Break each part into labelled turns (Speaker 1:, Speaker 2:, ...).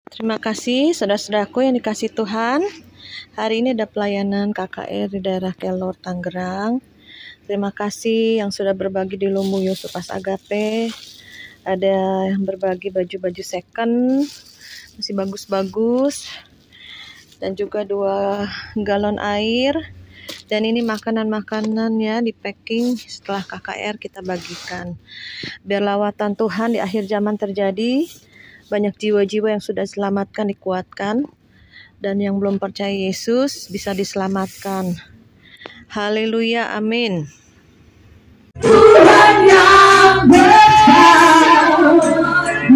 Speaker 1: Terima kasih saudara-saudaraku yang dikasih Tuhan. Hari ini ada pelayanan KKR di daerah Kelor, Tangerang. Terima kasih yang sudah berbagi di Lumbu Yusuf Pas Agape. Ada yang berbagi baju-baju second, masih bagus-bagus. Dan juga 2 galon air. Dan ini makanan-makanan ya di packing setelah KKR kita bagikan. Biar lawatan Tuhan di akhir zaman terjadi. Banyak jiwa-jiwa yang sudah diselamatkan, dikuatkan. Dan yang belum percaya Yesus bisa diselamatkan. Haleluya, amin.
Speaker 2: Tuhan yang besar,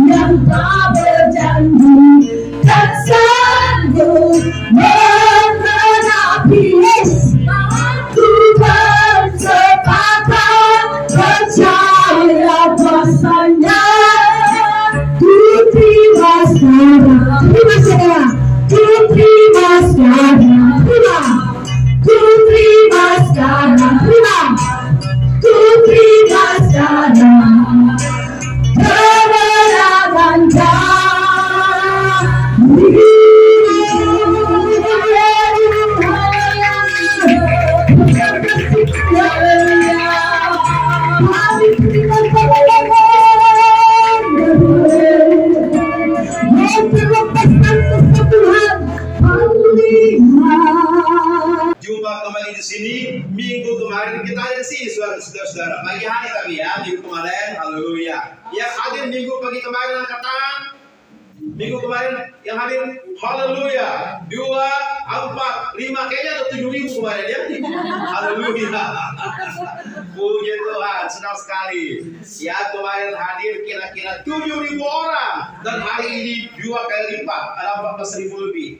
Speaker 2: yang tak berjanji dan sanggup menghadapi. Aku bersepakat percaya kuasanya. Ku terima sekarang, terima sekarang, ku terima sekarang, terima, ku terima sekarang, terima. Ku terima sekarang kebenaran kami.
Speaker 3: Jumpa kembali di sini. Minggu kemarin kita ada di sini, saudara-saudara. Pagi hari kami ya, minggu kemarin. Haleluya. Yang hadir minggu pagi kemarin angkat tangan. Minggu kemarin yang hadir, haleluya. 2, 4, 5, kayaknya ada 7.000 kemarin ya. Haleluya. Puji Tuhan, senang sekali. Ya, kemarin hadir kira-kira 7.000 orang. Dan hari ini 2 kali lipat, ada 14.000 lebih.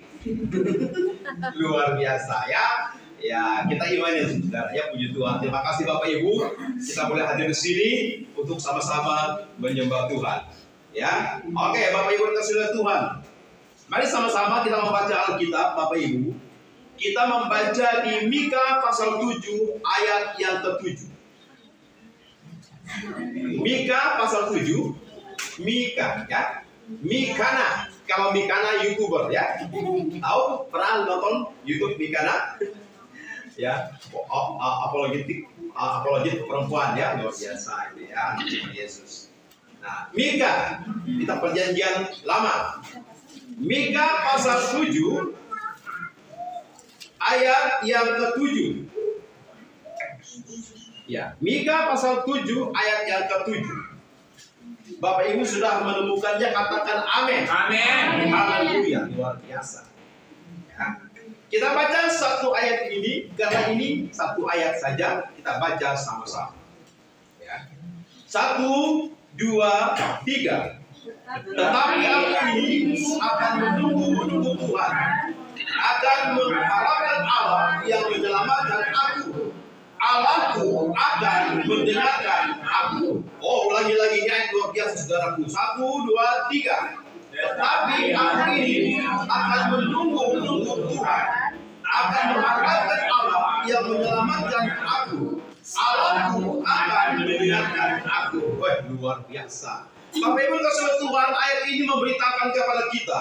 Speaker 3: Luar biasa ya. Ya, kita imani saudara ya, puji Tuhan. Terima kasih Bapak Ibu, kita boleh hadir di sini untuk sama-sama menyembah Tuhan. Ya, oke Bapak Ibu dan saudara Tuhan. Mari sama-sama kita membaca Alkitab Bapak Ibu. Kita membaca di Mika pasal 7 ayat yang ke-7. Mika pasal 7, Mika ya. Mikana, kalau Mikana YouTuber ya. Tahu pernah nonton YouTube Mikana? Ya, apologetik perempuan ya, luar biasa ini ya, Yesus. Nah, Mika kita perjanjian lama. Mika pasal 7 ayat yang ke-7. Ya, Mika pasal 7 ayat yang ke-7. Bapak Ibu sudah menemukannya, katakan amin. Amin. Haleluya, luar biasa. Ya. Kita baca satu ayat ini, karena ini satu ayat saja, kita baca sama-sama. Ya. 1, 2, 3. Tetapi aku ini akan menunggu Tuhan, akan mengharapkan Allah yang menyelamatkan aku. Allahku akan mendengarkan aku. Oh, ulangi-lagi ayat luar biasa saudaraku. 1, 2, 3. Tetapi aku ini akan menunggu Tuhan, akan mengharapkan Allah yang menyelamatkan aku. Allahku akan mendengarkan aku. Wah, luar biasa. Bapak Ibu kasih Tuhan, ayat ini memberitakan kepada kita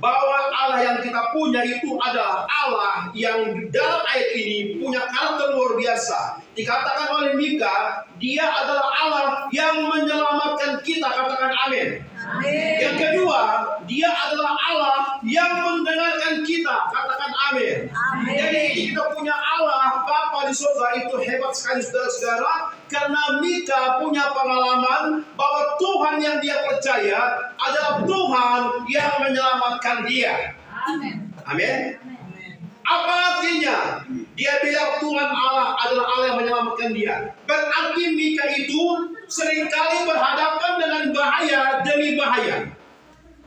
Speaker 3: bahwa Allah yang kita punya itu adalah Allah yang dalam ayat ini punya karakter luar biasa. Dikatakan oleh Mika, dia adalah Allah yang menyelamatkan kita. Katakan amin. Amin. Yang kedua, dia adalah Allah yang mendengarkan kita. Katakan amin. Amin. Jadi kita punya Allah Bapa di surga itu hebat sekali saudara-saudara. Karena Mika punya pengalaman bahwa Tuhan yang dia percaya adalah Tuhan yang menyelamatkan dia. Amin. Amin. Apa artinya? Dia bilang Tuhan Allah adalah Allah yang menyelamatkan dia. Berarti Mika itu seringkali berhadapan dengan bahaya demi bahaya.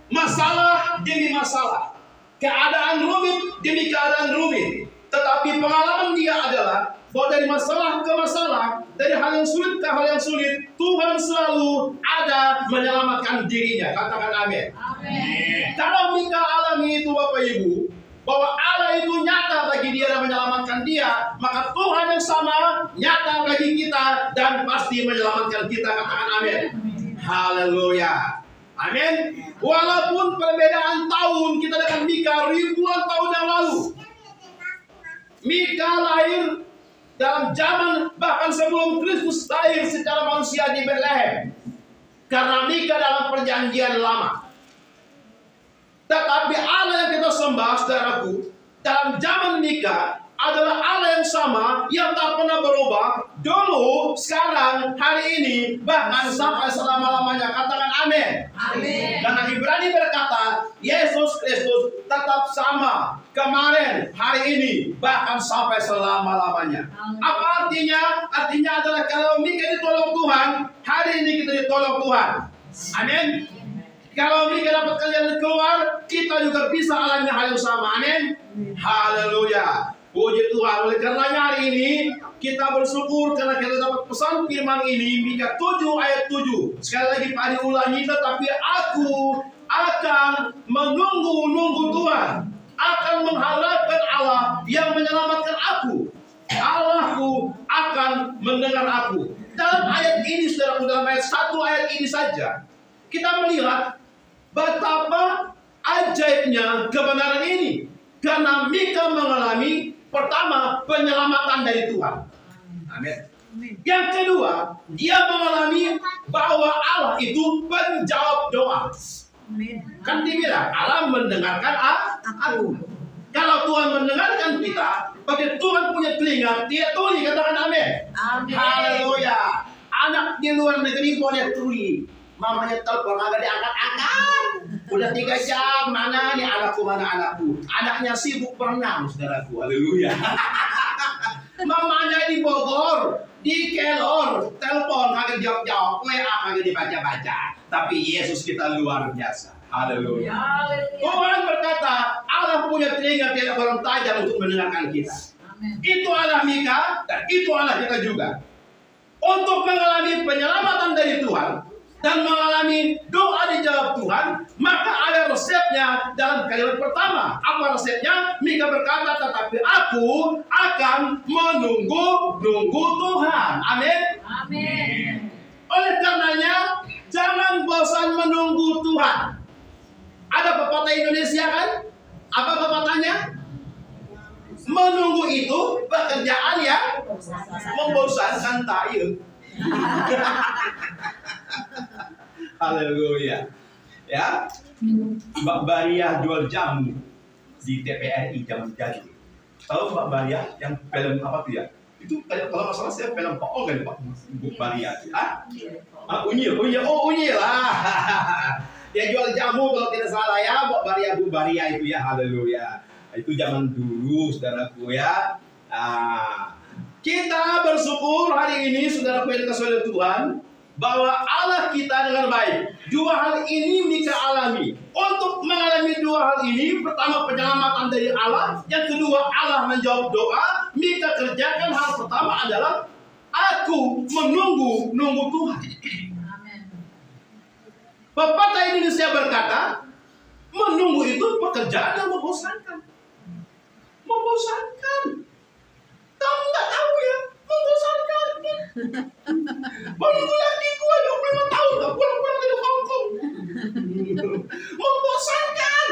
Speaker 3: Masalah demi masalah. Keadaan rumit demi keadaan rumit. Tetapi pengalaman dia adalah bahwa dari masalah ke masalah, dari hal yang sulit ke hal yang sulit, Tuhan selalu ada menyelamatkan dirinya. Katakan amin. Amin. Kalau Mika alami itu Bapak Ibu, bahwa Allah itu nyata bagi dia dan menyelamatkan dia, maka Tuhan yang sama nyata bagi kita dan pasti menyelamatkan kita. Katakan amin. Haleluya. Amin. Walaupun perbedaan tahun kita dengan Mika ribuan tahun yang lalu. Mika lahir dalam zaman bahkan sebelum Kristus lahir secara manusia di Bethlehem. Karena Mika dalam perjanjian lama. Tetapi Allah yang kita sembah, saudaraku, dalam zaman Mika adalah Allah yang sama, yang tak pernah berubah dulu, sekarang, hari ini, bahkan sampai selama-lamanya. Katakan amin.
Speaker 2: Amin.
Speaker 3: Karena Ibrani berkata, Yesus Kristus tetap sama kemarin, hari ini, bahkan sampai selama-lamanya. Apa artinya? Artinya adalah kalau Mika ditolong Tuhan, hari ini kita ditolong Tuhan. Amin. Kalau Mika dapat kalian keluar, kita juga bisa alami hal yang sama. Amin. Haleluya. Puji Tuhan. Oleh karenanya hari ini kita bersyukur karena kita dapat pesan firman ini, Mika 7 ayat 7. Sekali lagi Pak ulangi, tetapi aku akan menunggu Tuhan, akan mengharapkan Allah yang menyelamatkan aku. Allahku akan mendengar aku. Dalam ayat ini, saudaraku, dalam ayat 1 ayat ini saja, kita melihat betapa ajaibnya kebenaran ini. Karena Mika mengalami pertama penyelamatan dari Tuhan. Amin. Yang kedua, dia mengalami bahwa Allah itu penjawab doa. Kan dibilang Allah mendengarkan aku. Kalau Tuhan mendengarkan kita, bagi Tuhan punya telinga, dia tuli. Katakan amin. Haleluya. Anak di luar negeri boleh tuli. Mamanya telepon agak diangkat-angkat. Udah 3 jam, mana nih anakku, mana anakku. Anaknya sibuk berenang, saudaraku. Haleluya. Mamanya di Bogor, di Kelor, telepon kagak jawab-jawab, WA kagak dibaca-baca. Tapi Yesus kita luar biasa. Haleluya. Tuhan berkata, Allah punya telinga tidak orang tajam untuk mendengarkan kita. Itu Allah Mika dan itu Allah kita juga. Untuk mengalami penyelamatan dari Tuhan dan mengalami doa dijawab Tuhan, maka ada resepnya dalam kalimat pertama. Apa resepnya? Mika berkata, tetapi aku akan menunggu Tuhan. Amin.
Speaker 2: Amin.
Speaker 3: Oleh karenanya, jangan bosan menunggu Tuhan. Ada pepatah Indonesia kan? Apa pepatahnya? Menunggu itu pekerjaan yang membosankan tayo. Haleluya. Ya, Mbak Baria jual jamu di TPRI zaman jadi. Tahu Mbak Baria yang film apa tuh ya? Itu kalau nggak salah saya film Pak Ogan, Pak Baria. Unyi lah. Dia jual jamu kalau tidak salah ya, Mbak Baria, Bu Baria itu ya. Haleluya. Itu zaman dulu, saudaraku ya. Kita bersyukur hari ini, saudaraku yang dikasihi oleh Tuhan, bahwa Allah kita dengan baik. 2 hal ini Mika alami. Untuk mengalami 2 hal ini, pertama penyelamatan dari Allah, yang kedua Allah menjawab doa. Mika kerjakan hal pertama adalah aku menunggu Tuhan. Pepatah Indonesia berkata, menunggu itu pekerjaan yang membosankan. Kamu nggak tahu ya, membosankan. Menunggu lagi gua 25 tahun nggak pulang dari Hong Kong. Membosankan.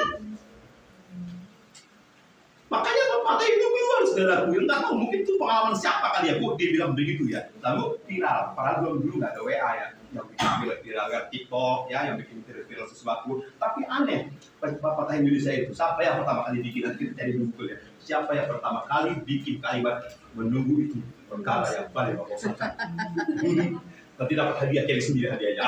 Speaker 3: Makanya pepatah itu keluar, saudaraku. Yang nggak tahu, mungkin itu pengalaman siapa kali ya, Bu, dia bilang begitu ya. Lalu viral, padahal dulu nggak ada WA ya. Yang bikin viral TikTok ya, yang bikin viral sesuatu. Tapi aneh, pepatah Indonesia itu, siapa yang pertama kali bikin? Nanti kita cari Google ya. Siapa yang pertama kali bikin kalimat menunggu itu perkara yang paling membosankan. Nanti dapat hadiah, cari sendiri hadiahnya.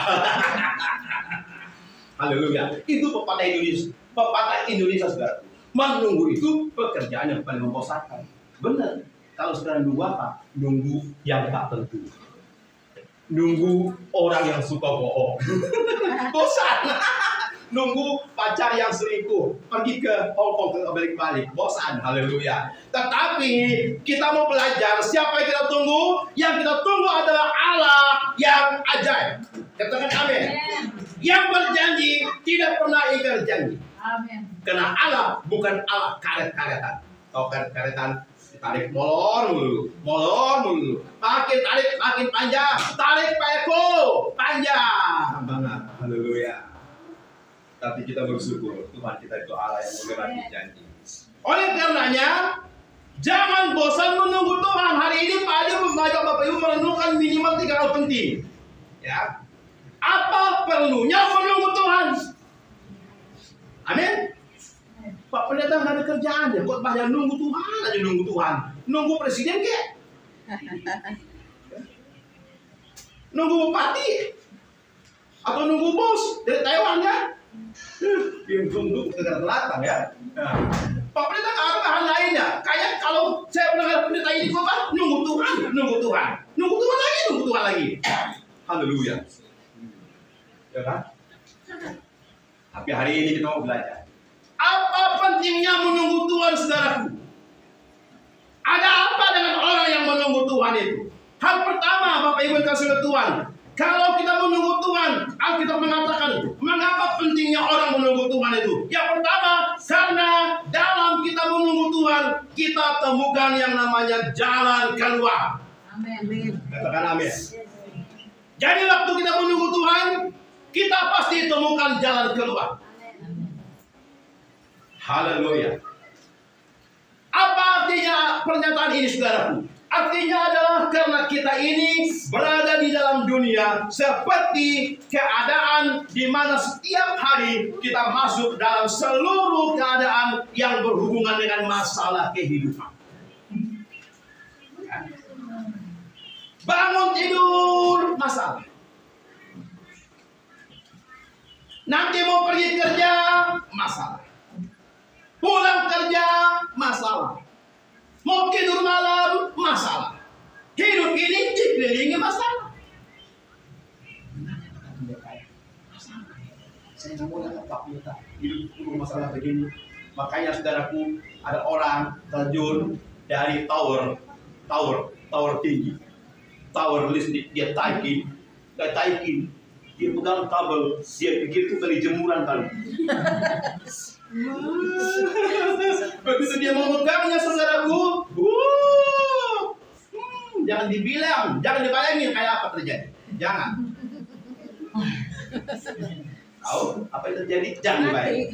Speaker 3: Haleluya. Itu pepatah Indonesia. Pepatah Indonesia, saudara. Menunggu itu pekerjaan yang paling membosankan. Benar. Kalau sekarang nunggu apa? Nunggu yang tak tentu. Nunggu orang yang suka bohong. Bosan. Nunggu pacar yang selingkuh, pergi ke Hongkong balik-balik, bosan. Haleluya. Tetapi kita mau belajar siapa yang kita tunggu. Yang kita tunggu adalah Allah yang ajaib. Katakan amin. Yang berjanji tidak pernah ingkar janji.
Speaker 2: Amin.
Speaker 3: Karena Allah bukan Allah karet-karetan. Tahu karet-karetan? Tarik molor mulu. Makin tarik makin panjang. Tarik Pak Eko, panjang banget. Haleluya. Tapi kita bersyukur Tuhan kita itu Allah yang menggenapi janji. Oleh karenanya, jangan bosan menunggu Tuhan. Hari ini Pak Adi mengajak Bapak Ibu merenungkan minimal 3 hal penting. Ya, apa perlunya menunggu Tuhan? Amin. Pak Pendeta nggak ada kerjaan ya, kok banyak nunggu Tuhan aja nunggu Tuhan. Nunggu presiden kek? Nunggu bupati? Atau nunggu bos dari Taiwan ya? Yang tunggu ke belakang ya. Nah, Pak Pendeta nggak ada bahan lainnya. Kayak kalau saya mendengar pendeta ini khotbah, nunggu Tuhan, nunggu Tuhan, nunggu Tuhan lagi, nunggu Tuhan lagi. Haleluya. Ya kan? Tapi hari ini kita mau belajar. Apa pentingnya menunggu Tuhan, saudaraku? Ada apa dengan orang yang menunggu Tuhan itu? Hal pertama, Bapak Ibu yang kasih Tuhan, kalau kita menunggu Tuhan, Alkitab mengatakan, mengapa pentingnya orang menunggu Tuhan itu? Yang pertama, karena dalam kita menunggu Tuhan, kita temukan yang namanya jalan keluar.
Speaker 2: Amin.
Speaker 3: Katakan amin. Jadi waktu kita menunggu Tuhan, kita pasti temukan jalan keluar. Haleluya. Apa artinya pernyataan ini, saudaraku? Artinya adalah karena kita ini berada di dalam dunia seperti keadaan di mana setiap hari kita masuk dalam seluruh keadaan yang berhubungan dengan masalah kehidupan. Bangun tidur masalah. Nanti mau pergi kerja masalah. Pulang kerja masalah. Mau tidur malam masalah. Hidup ini dikelilingi masalah. Saya nggak mau dapat Pak Pendeta. Hidup masalah begini. Makanya saudaraku, ada orang terjun dari tower tinggi, tower listrik, dia taikin, dia pegang kabel, dia pikir itu kali jemuran kali. Begitu dia mau megangnya, saudaraku, jangan dibilang, jangan dibayangin kayak apa terjadi. Jangan. Tahu apa yang terjadi? Jangan dibayangin.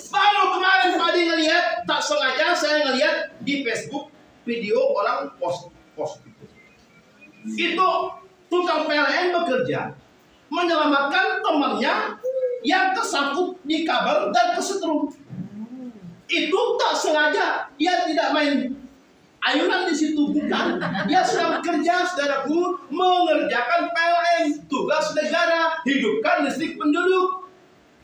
Speaker 3: Baru kemarin tadi ngelihat, tak sengaja saya ngelihat di Facebook video orang post itu tukang PLN bekerja menyelamatkan temannya yang tersangkut di kabel dan kesetrum. Itu tak sengaja, dia tidak main ayunan di situ, bukan. Dia sedang kerja, saudaraku, mengerjakan PLN, tugas negara, hidupkan listrik penduduk.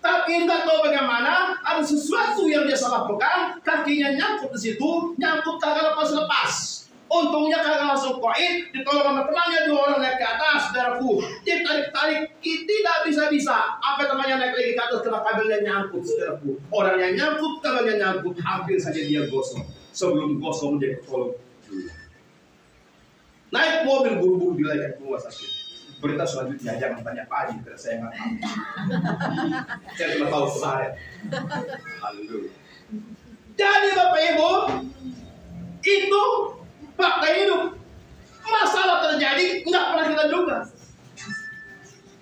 Speaker 3: Tapi tidak tahu bagaimana, ada sesuatu yang dia salah pegang, kakinya nyangkut di situ, nyangkut kagak lepas-lepas. Untungnya kagak langsung koin, ditolong sama temannya, 2 orang naik ke atas, saudaraku. Dia tarik-tarik, tidak bisa-bisa. Apa temannya naik lagi ke atas, kena kabelnya nyangkut, saudaraku. Orang yang nyangkut, kabelnya nyangkut, hampir saja dia gosong. Sebelum gosong, dia ketolong. Naik mobil buru-buru dilarikan ke rumah sakit. Berita selanjutnya, jangan tanya Pak Haji, karena saya nggak tahu. Saya cuma tahu kemarin. Haleluya. Jadi Bapak Ibu, itu fakta hidup. Masalah terjadi nggak pernah kita duga.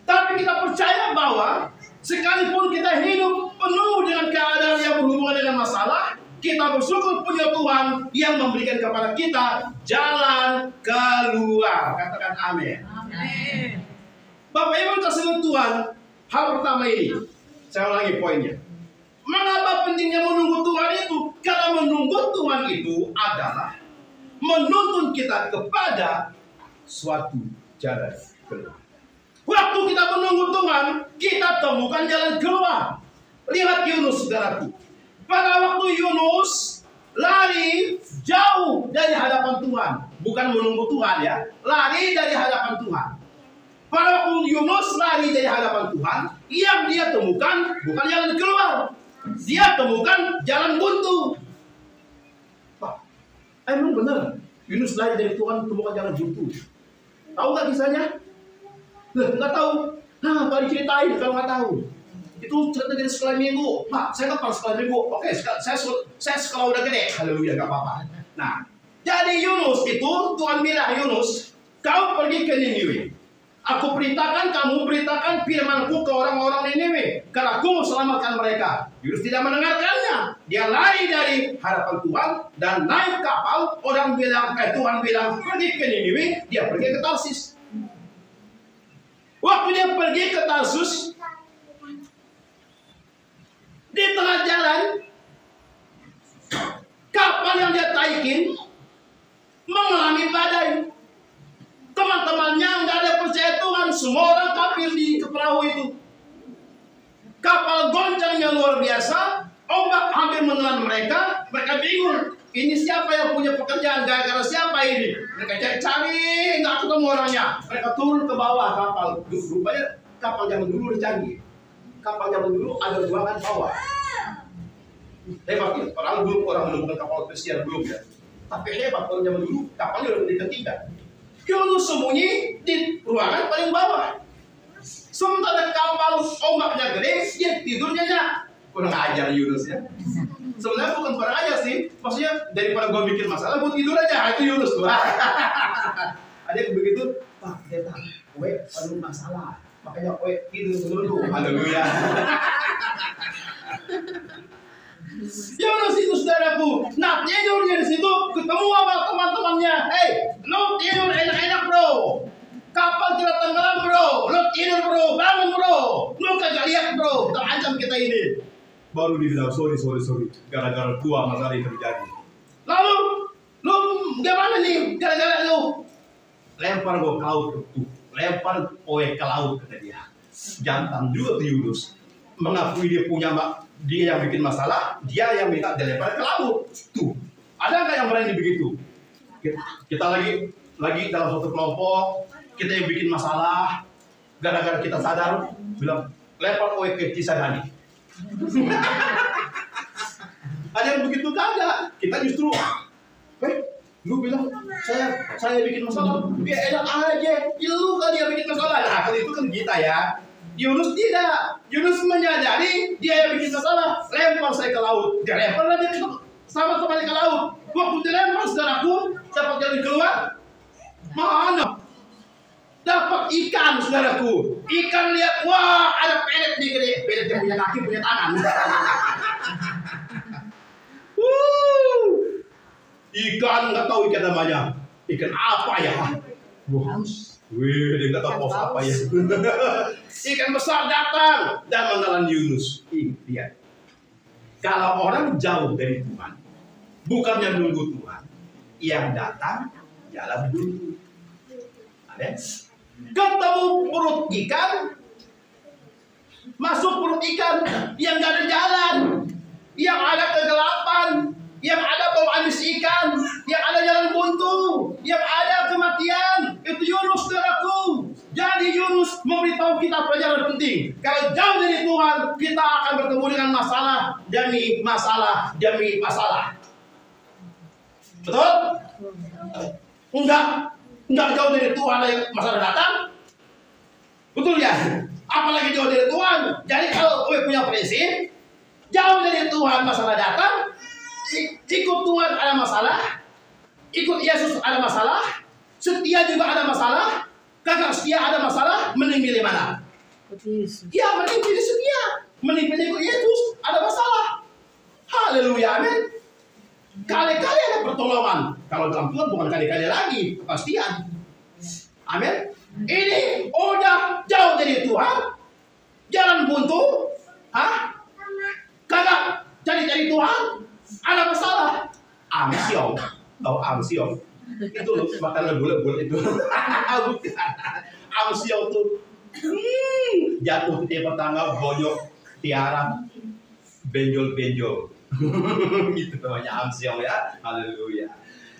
Speaker 3: Tapi kita percaya bahwa sekalipun kita hidup penuh dengan keadaan yang berhubungan dengan masalah, kita bersyukur punya Tuhan yang memberikan kepada kita jalan keluar. Katakan amin.
Speaker 2: Amin.
Speaker 3: Bapak Ibu kasih Tuhan, hal pertama ini, saya ulangi poinnya. Mengapa pentingnya menunggu Tuhan itu? Karena menunggu Tuhan itu adalah menuntun kita kepada suatu jalan keluar. Waktu kita menunggu Tuhan, kita temukan jalan keluar. Lihat Yunus, saudaraku. Pada waktu Yunus lari jauh dari hadapan Tuhan, bukan menunggu Tuhan ya, lari dari hadapan Tuhan. Pada waktu Yunus lari dari hadapan Tuhan, yang dia temukan bukan jalan keluar, dia temukan jalan buntu. Pak, emang benar Yunus lari dari Tuhan temukan jalan buntu? Tahu nggak kisahnya? Nggak tahu. Nah, Pak diceritain kalau nggak tahu. Itu cerita dari sekolah minggu. Pak, saya kan sekolah minggu. Oke, saya sekolah udah gede. Haleluya, nggak apa-apa. Nah, jadi Yunus itu Tuhan bilang, Yunus, kau pergi ke Niniwe. Aku perintahkan kamu beritakan firmanku ke orang-orang Niniwe, karena aku mau selamatkan mereka. Yunus tidak mendengarkannya. Dia lari dari hadapan Tuhan dan naik kapal. Tuhan bilang pergi ke Niniwe, dia pergi ke Tarsis. Waktu dia pergi ke Tarsus, di tengah jalan, kapal yang dia taikin mengalami badai. Teman-temannya nggak ada percaya Tuhan, semua orang kafir di perahu itu. Kapal goncangnya luar biasa, ombak hampir menelan mereka. Mereka bingung, ini siapa yang punya pekerjaan, gara-gara siapa ini? Mereka cari, nggak ketemu orangnya. Mereka turun ke bawah kapal. Rupanya kapal zaman dulu udah canggih. Kapal zaman dulu ada ruangan bawah. Hebat ya, orang menemukan kapal pesiar belum ya. Tapi hebat kalau zaman dulu kapalnya udah di ketiga. Yunus sembunyi di ruangan paling bawah. Sementara kapal ombaknya gede, dia tidur nyenyak. Kurang ajar Yunus ya. Sebenarnya bukan kurang ajar sih. Maksudnya daripada gue bikin masalah, gue tidur aja. Itu Yunus tuh. Ada yang begitu, Pak, dia tahu, gue penuh masalah. Makanya gue tidur dulu. Haleluya. Yunus itu saudaraku, nah tidur di situ, ketemu sama teman-temannya. Hey, lo tidur enak-enak bro, kapal kita tenggelam bro, lo tidur bro, bangun bro, lo kagak lihat bro, terancam kita ini. Baru dibilang sorry, gara-gara gua masalah yang terjadi. Lalu, lo gimana nih, gara-gara lo lempar gua ke laut tuh, lempar kowe ke laut kata dia. Jantan juga tuh Yunus, mengakui dia yang bikin masalah, dia yang minta dilempar ke laut. Tuh, ada nggak yang berani begitu? Kita lagi dalam suatu kelompok, kita yang bikin masalah, gara-gara kita sadar, bilang lempar kowe ke Cisadane. Ada yang begitu kagak? Kita justru, lu bilang saya bikin masalah, dia enak aja, lu kali yang bikin masalah. Nah, kalau itu kan kita ya. Yunus tidak. Yunus menyadari dia yang bikin masalah. Lempar saya ke laut. Dia lempar lagi sama kembali ke laut. Waktu dilempar saudaraku, dapat jalan keluar. Mana? Dapat ikan saudaraku. Ikan lihat, wah ada pelet nih gede. Pelet yang punya kaki punya tangan. Ikan nggak tahu ikan namanya. Ikan apa ya? Wih, dia nggak tahu apa ya. Ikan besar datang dan menelan Yunus. Lihat, kalau orang jauh dari Tuhan, bukannya menunggu Tuhan, yang datang jalan dulu. Ada? Ketemu perut ikan, masuk perut ikan yang nggak ada jalan, yang ada kegelapan, yang ada bau amis ikan, yang ada jalan buntu, yang ada kematian. Itu Yunus saudaraku. Jadi Yunus memberitahu kita pelajaran penting. Kalau jauh dari Tuhan, kita akan bertemu dengan masalah demi masalah demi masalah. Betul? Enggak jauh dari Tuhan yang masalah datang. Betul ya? Apalagi jauh dari Tuhan. Jadi kalau gue punya prinsip, jauh dari Tuhan masalah datang, ikut Tuhan ada masalah, ikut Yesus ada masalah, setia juga ada masalah, kagak setia ada masalah, mending pilih mana? Ya, mending pilih setia, mending pilih ikut Yesus ada masalah. Haleluya, amin. Kali-kali ada pertolongan. Kalau dalam Tuhan bukan kali-kali lagi, kepastian. Amin. Ini udah jauh dari Tuhan, jalan buntu, kagak jadi Tuhan, ada masalah. Amsyong, tahu amsyong? Itu loh, makanan bulat-bulat itu. Amsyong tuh jatuh di tangga, bonyok, tiara, benjol-benjol. Itu namanya amsyong ya. Haleluya.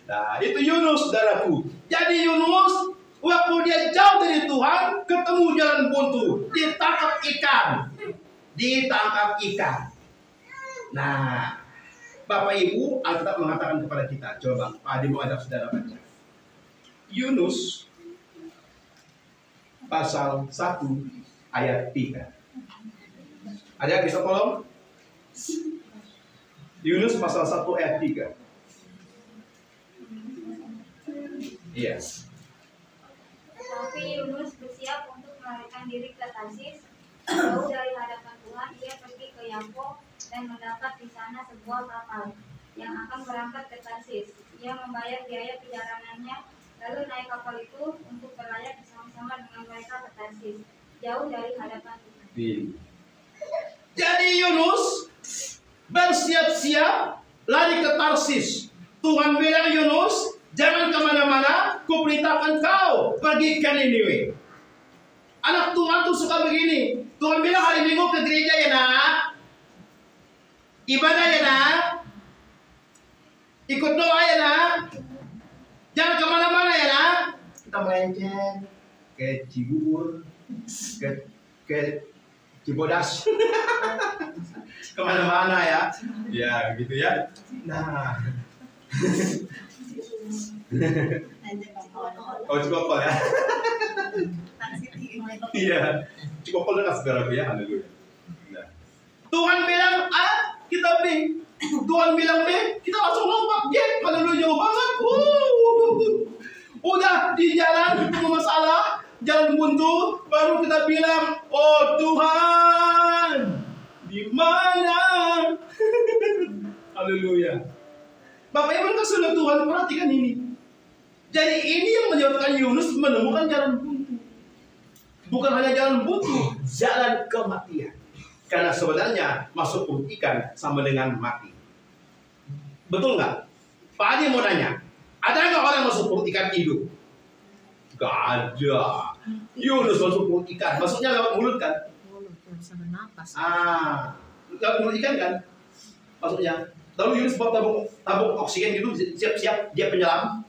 Speaker 3: Nah, itu Yunus saudaraku. Jadi Yunus waktu dia jauh dari Tuhan, ketemu jalan buntu, ditangkap ikan. Nah, Bapak Ibu, Alkitab mengatakan kepada kita, coba Pak Adi mau ada saudara baca. Yunus pasal 1 ayat 3. Ada yang bisa tolong? Yunus pasal 1 ayat 3. Yes.
Speaker 4: Tetapi Yunus bersiap melarikan diri ke Tarsis. Jauh dari hadapan Tuhan, ia pergi ke Yapo dan mendapat di sana sebuah kapal yang akan berangkat ke Tarsis. Ia membayar biaya perjalanannya, lalu naik kapal itu untuk berlayar bersama-sama dengan mereka ke Tarsis, jauh dari hadapan Tuhan.
Speaker 3: Jadi Yunus bersiap-siap lari ke Tarsis. Tuhan bilang, Yunus, jangan kemana-mana, kuperintahkan kau pergi ke Niniwe. Anak Tuhan tuh suka begini. Tuhan bilang hari Minggu ke gereja ya nak, ibadah ya nak, ikut doa ya nak, jangan kemana-mana ya nak. Kita melenceng ke Cibubur, ke Cibodas, kemana-mana ya, ya gitu ya. Nah, oh Cikokol ya, iya Cikokol dekat segera ya, haleluya. Nah. Tuhan bilang A, kita B. Tuhan bilang B, kita langsung lompat jet, haleluya, jauh banget. Udah di jalan ketemu masalah, jalan buntu, baru kita bilang, oh Tuhan, di mana? Haleluya. Bapak Ibu kasih Tuhan, perhatikan ini. Jadi ini yang menyebabkan Yunus menemukan jalan buntu. Bukan hanya jalan buntu, jalan kematian. Karena sebenarnya masuk perut ikan sama dengan mati. Betul nggak? Pak Adi mau nanya, ada nggak orang masuk perut ikan hidup? Gak ada. Yunus masuk perut ikan, maksudnya lewat mulut kan?
Speaker 1: Mulut yang sama napas.
Speaker 3: Lewat mulut ikan kan? Maksudnya. Lalu Yunus bawa tabung oksigen gitu, siap-siap dia penyelam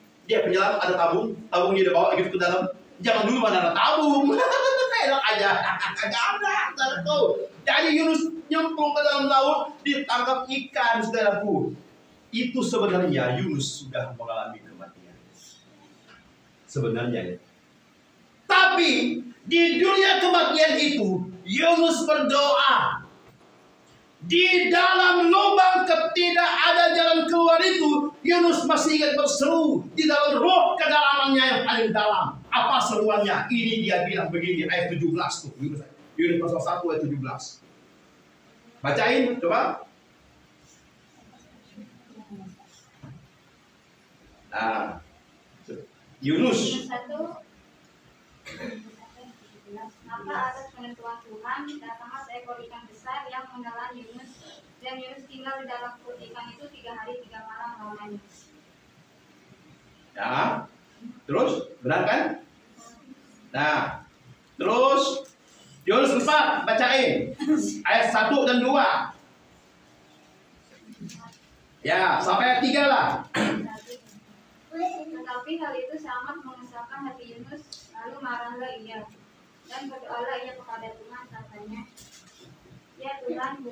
Speaker 3: ada tabung dia bawa gitu ke dalam. Jangan dulu mana ada tabung, enak aja, kagak ada tuh. Jadi Yunus nyemplung ke dalam laut, ditangkap ikan, saudaraku. Itu sebenarnya Yunus sudah mengalami kematian. Sebenarnya ya. Tapi di dunia kematian itu Yunus berdoa. Di dalam lubang ketidak ada jalan keluar itu, Yunus masih ingat berseru di dalam roh kedalamannya yang paling dalam. Apa seruannya? Ini dia bilang begini, ayat 17 tuh. Yunus pasal 1 ayat 17. Bacain, coba. Nah, Yunus.
Speaker 4: Maka atas penentuan Tuhan datanglah seekor ikan besar yang menelan Yunus, dan Yunus tinggal di dalam perut ikan itu 3 hari 3 malam lamanya.
Speaker 3: Ya, terus benar kan? Nah, terus Yunus 4 bacain ayat 1 dan 2. Ya, sampai ayat 3 lah.
Speaker 4: Tetapi hal itu sangat mengesalkan hati Yunus, lalu marahlah ia. Dan berdoalah ia kepada Tuhan, katanya, ya Tuhan,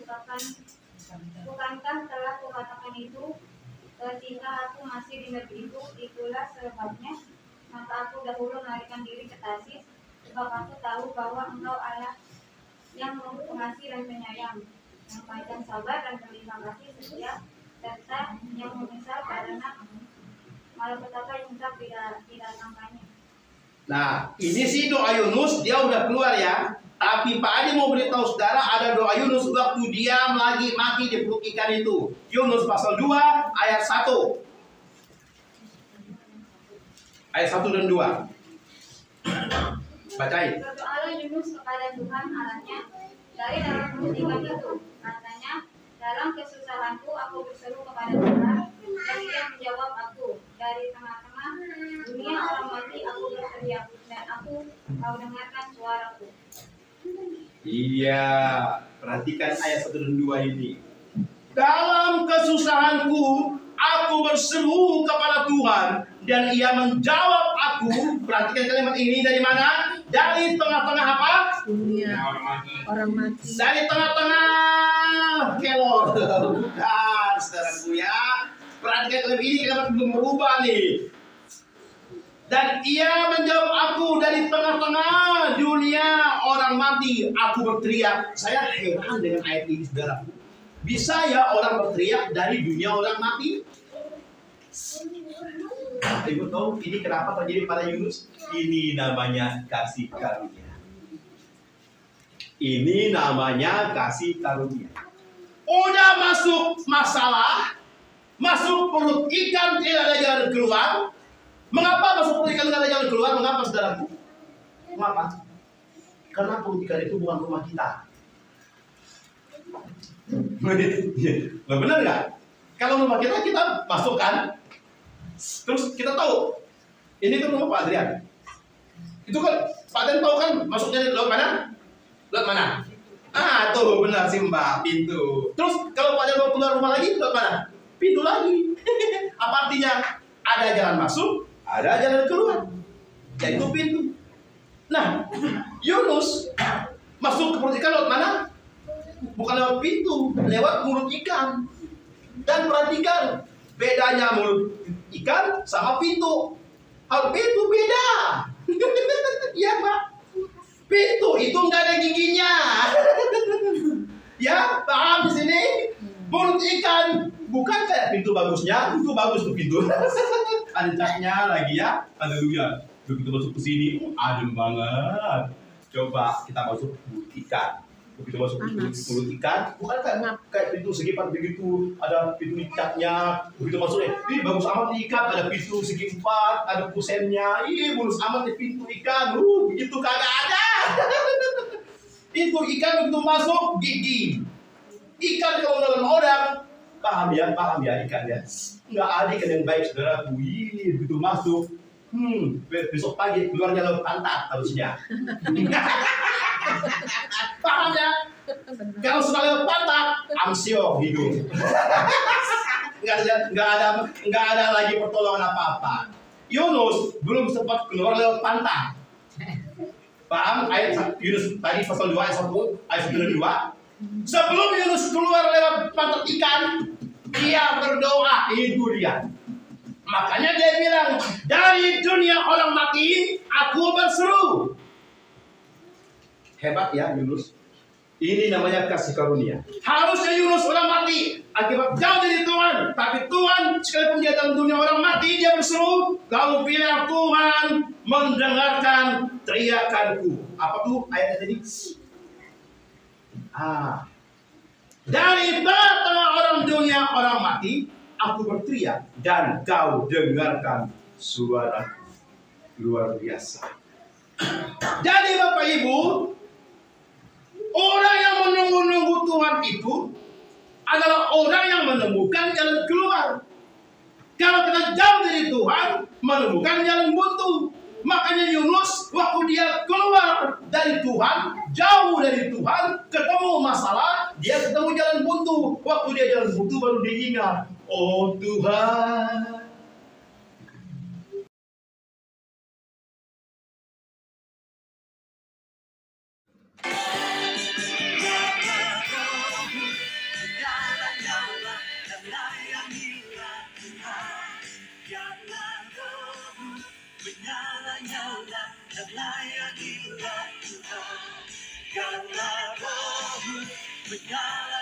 Speaker 4: bukankah telah kukatakan itu ketika aku masih di negeri itu? Itulah sebabnya maka aku dahulu melarikan diri ke Tarsis, sebab aku tahu bahwa Engkau Allah yang pengasih dan penyayang, yang panjang sabar dan berlimpah kasih setia, serta yang menyesal karena malapetaka yang hendak didatangkannya.
Speaker 3: Nah, ini sih doa Yunus, dia udah keluar ya. Tapi Pak Adi mau beritahu saudara, ada doa Yunus waktu dia lagi mati di perut ikan itu. Yunus pasal 2 ayat 1. Ayat 1 dan 2. Bacain.
Speaker 4: Berdoalah Yunus kepada Tuhan Allahnya dari dalam perut ikan itu. Katanya, dalam kesusahanku aku berseru kepada Tuhan, dan Dia menjawab aku. Dari tengah-tengah dunia orang mati aku berteriak, dan kau dengarkan suaraku.
Speaker 3: Iya, perhatikan ayat 1 dan 2 ini. Dalam kesusahanku aku berseru kepada Tuhan, dan Ia menjawab aku. Perhatikan kalimat ini dari mana? Dari tengah-tengah apa?
Speaker 1: Dunia. Orang mati.
Speaker 3: Dari tengah-tengah kelor. Bukan, saudaraku ya. Perhatikan kalimat ini, kalimat belum berubah nih. Dan Ia menjawab aku dari tengah-tengah dunia orang mati. Aku berteriak. Saya heran dengan ayat ini, saudaraku. Bisa ya orang berteriak dari dunia orang mati? Ibu tahu ini kenapa terjadi pada Yunus? Ini namanya kasih karunia. Ini namanya kasih karunia. Udah masuk masalah, masuk perut ikan tidak ada jalan keluar. Mengapa masuk perut ikan tidak ada jalan keluar? Mengapa, saudaraku? Mengapa? Karena perut ikan itu bukan rumah kita. Benar nggak? Kalau rumah kita, kita masukkan, terus kita tahu ini tuh rumah Pak Adrian. Itu kan Pak Adrian tahu kan masuknya lewat mana? Lewat mana? Ah, tuh benar sih Mbak, pintu. Terus kalau Pak Adrian mau keluar rumah lagi, lewat mana? Pintu lagi. Apa artinya? Ada jalan masuk, ada jalan keluar. Yaitu pintu. Nah, Yunus masuk ke perut ikan lewat mana? Bukan lewat pintu, lewat mulut ikan. Dan perhatikan, bedanya mulut ikan sama pintu. Hal pintu beda. Ya Pak, pintu itu nggak ada giginya. Ya, paham di sini? Mulut ikan bukan kayak pintu bagusnya, itu bagus tuh pintu. Ada catnya lagi ya, haleluya. Begitu masuk ke sini, adem banget. Coba kita masuk mulut ikan. Begitu masuk mulut ikan, bukan kayak pintu segi empat begitu, ada pintu catnya. Begitu masuknya, ini bagus amat ikan, ada pintu segi empat, ada kusennya. Ih, mulus amat nih pintu ikan. Begitu kagak ada. Itu ikan begitu masuk gigi. Ikan kalau dalam orang, paham ya ikan ya. Nggak ada ikan yang baik, saudara. Wih, begitu masuk. Besok pagi keluarnya lewat pantat harusnya. Paham ya? Kalau sudah lewat pantat, amsio hidup. Nggak ada lagi pertolongan apa-apa. Yunus belum sempat keluar lewat pantat. Paham? Ayat Yunus tadi pasal 2 ayat 1, ayat 2. Sebelum Yunus keluar lewat pantat ikan, dia berdoa. Itu dia. Makanya dia bilang, dari dunia orang mati, aku berseru. Hebat ya Yunus. Ini namanya kasih karunia. Harusnya Yunus orang mati akibat jauh dari Tuhan, tapi Tuhan sekalipun dia dalam dunia orang mati, dia berseru. Lalu bilang Tuhan mendengarkan teriakanku. Apa tuh ayat tadi? Dari tengah-tengah orang dunia orang mati, aku berteriak dan kau dengarkan suaraku. Luar biasa. Jadi Bapak Ibu, orang yang menunggu-nunggu Tuhan itu adalah orang yang menemukan jalan keluar. Kalau kita jauh dari Tuhan, menemukan jalan buntu. Makanya Yunus waktu dia keluar dari Tuhan, jauh dari Tuhan, ketemu masalah, dia ketemu jalan buntu. Waktu dia jalan buntu baru dia ingat, oh Tuhan.
Speaker 5: Karena rohmu menyala